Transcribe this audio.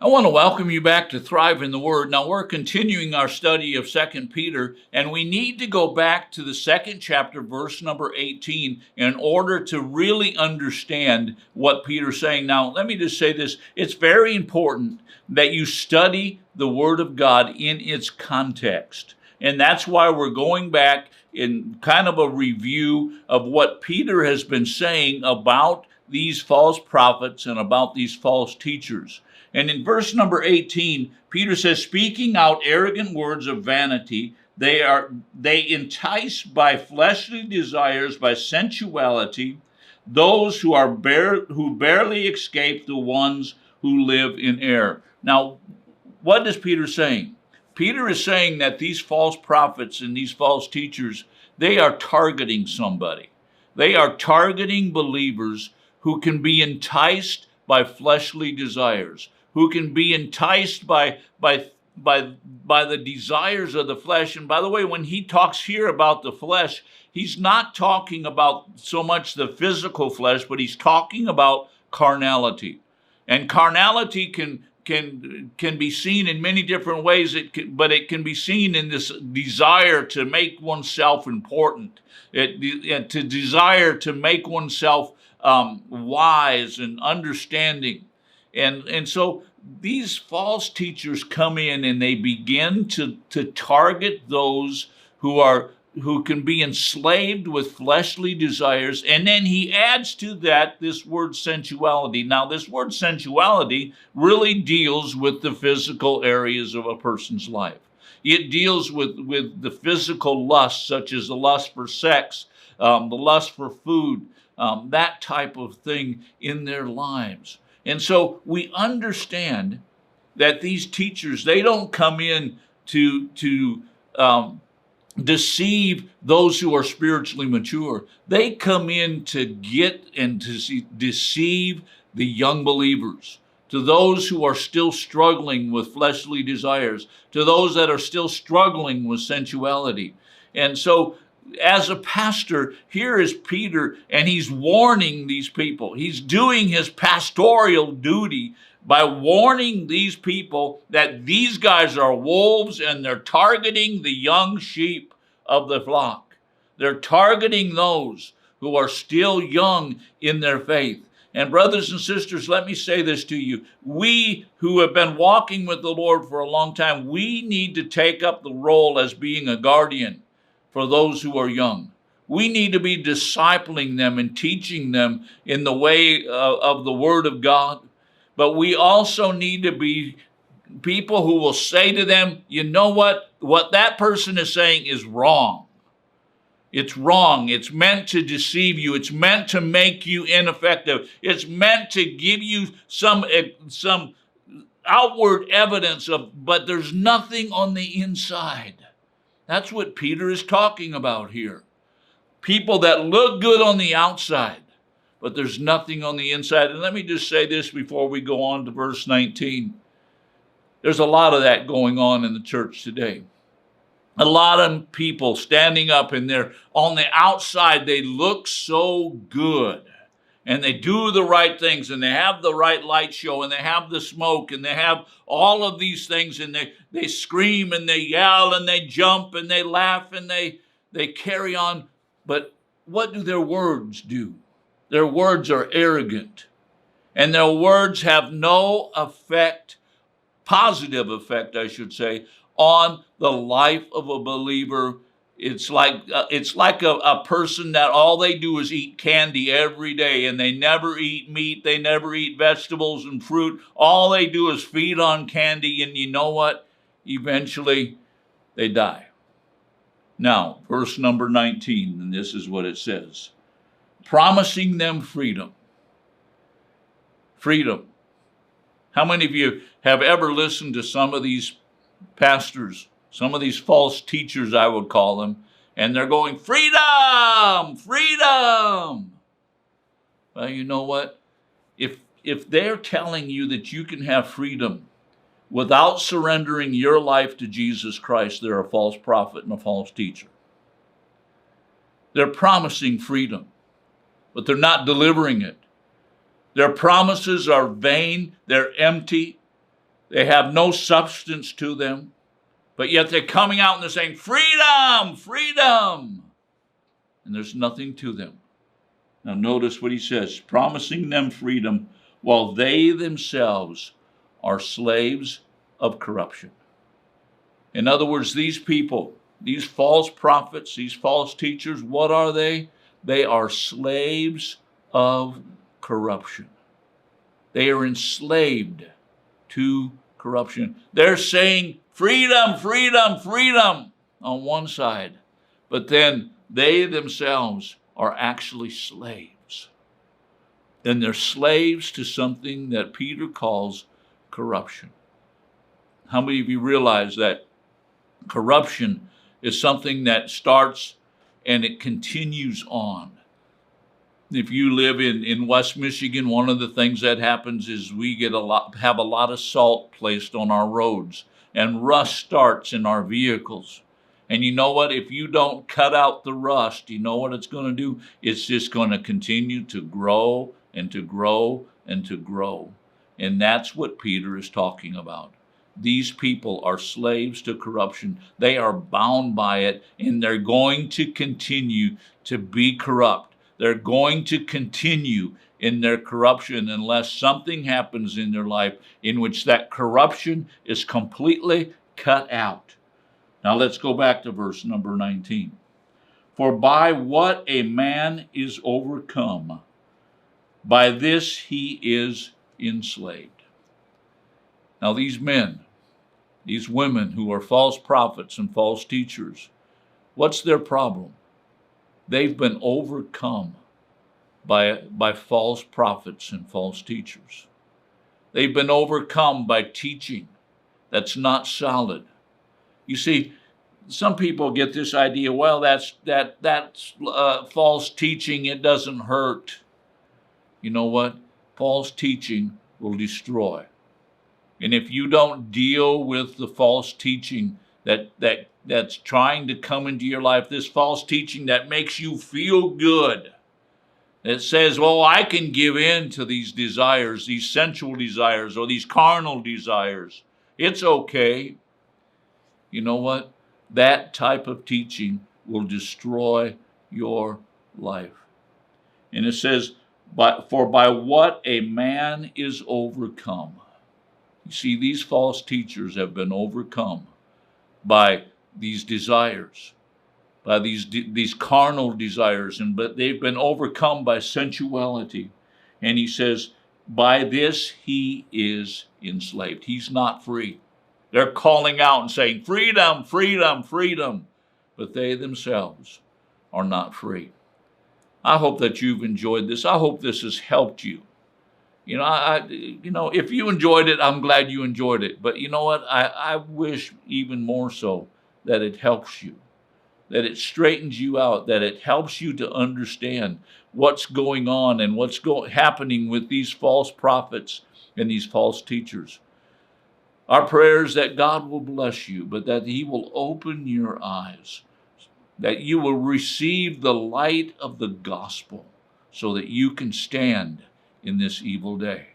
I want to welcome you back to Thrive in the Word. Now, we're continuing our study of 2 Peter, and we need to go back to the second chapter, verse number 18, in order to really understand what Peter's saying. Now, let me just say this. It's very important that you study the Word of God in its context. And that's why we're going back in kind of a review of what Peter has been saying about these false prophets and about these false teachers. And in verse number 18, Peter says, speaking out arrogant words of vanity, they entice by fleshly desires, by sensuality, those who barely escape the ones who live in error. Now, what is Peter saying? Peter is saying that these false prophets and these false teachers, they are targeting somebody. They are targeting believers who can be enticed by fleshly desires, who can be enticed by the desires of the flesh. And by the way, when he talks here about the flesh, he's not talking about so much the physical flesh, but he's talking about carnality. And carnality can be seen in many different ways, but it can be seen in this desire to make oneself important, to desire to make oneself wise and understanding. And so these false teachers come in and they begin to target those who can be enslaved with fleshly desires. And then he adds to that this word sensuality. Now, this word sensuality really deals with the physical areas of a person's life. It deals with the physical lust, such as the lust for sex, the lust for food, that type of thing in their lives. And so we understand that these teachers, they don't come in to deceive those who are spiritually mature. They come in to get and to deceive the young believers, to those who are still struggling with fleshly desires, to those that are still struggling with sensuality. And so as a pastor, here is Peter, and he's warning these people. He's doing his pastoral duty by warning these people that these guys are wolves and they're targeting the young sheep of the flock. They're targeting those who are still young in their faith. And brothers and sisters, let me say this to you. We who have been walking with the Lord for a long time, we need to take up the role as being a guardian for those who are young. We need to be discipling them and teaching them in the way of the Word of God. But we also need to be people who will say to them, you know what? What that person is saying is wrong. It's wrong. It's meant to deceive you. It's meant to make you ineffective. It's meant to give you some outward evidence but there's nothing on the inside. That's what Peter is talking about here. People that look good on the outside, but there's nothing on the inside. And let me just say this before we go on to verse 19. There's a lot of that going on in the church today. A lot of people standing up and they're on the outside, they look so good. And they do the right things, and they have the right light show, and they have the smoke, and they have all of these things, and they scream, and they yell, and they jump, and they laugh, and they carry on. But what do their words do? Their words are arrogant, and their words have no effect, positive effect, I should say, on the life of a believer. It's like a person that all they do is eat candy every day, and they never eat meat, they never eat vegetables and fruit. All they do is feed on candy, and you know what? Eventually, they die. Now, verse number 19, and this is what it says. Promising them freedom. Freedom. How many of you have ever listened to some of these pastors, some of these false teachers, I would call them, and they're going, freedom, freedom. Well, you know what? If they're telling you that you can have freedom without surrendering your life to Jesus Christ, they're a false prophet and a false teacher. They're promising freedom, but they're not delivering it. Their promises are vain, they're empty, They have no substance to them, but yet they're coming out and they're saying, freedom, freedom. And there's nothing to them. Now notice what he says, promising them freedom while they themselves are slaves of corruption. In other words, these people, these false prophets, these false teachers, what are they? They are slaves of corruption. They are enslaved to corruption. They're saying freedom, freedom, freedom on one side, but then they themselves are actually slaves. And they're slaves to something that Peter calls corruption. How many of you realize that corruption is something that starts and it continues on? If you live in West Michigan, one of the things that happens is we have a lot of salt placed on our roads, and rust starts in our vehicles. And you know what? If you don't cut out the rust, you know what it's going to do? It's just going to continue to grow and to grow and to grow. And that's what Peter is talking about. These people are slaves to corruption. They are bound by it, and they're going to continue to be corrupt. They're going to continue in their corruption unless something happens in their life in which that corruption is completely cut out. Now let's go back to verse number 19. For by what a man is overcome, by this he is enslaved. Now these men, these women who are false prophets and false teachers, what's their problem? They've been overcome by false prophets and false teachers. They've been overcome by teaching that's not solid. You see, some people get this idea, well, that's false teaching, it doesn't hurt. You know what? False teaching will destroy. And if you don't deal with the false teaching that's trying to come into your life, this false teaching that makes you feel good, that says, well, I can give in to these desires, these sensual desires, or these carnal desires. It's okay. You know what? That type of teaching will destroy your life. And it says, for by what a man is overcome. You see, these false teachers have been overcome by these desires, by these carnal desires, but they've been overcome by sensuality. And he says, by this he is enslaved. He's not free. They're calling out and saying, freedom, freedom, freedom. But they themselves are not free. I hope that you've enjoyed this. I hope this has helped you. You know, if you enjoyed it, I'm glad you enjoyed it. But you know what? I wish even more so that it helps you, that it straightens you out, that it helps you to understand what's going on and what's happening with these false prophets and these false teachers. Our prayer is that God will bless you, but that he will open your eyes, that you will receive the light of the gospel so that you can stand in this evil day.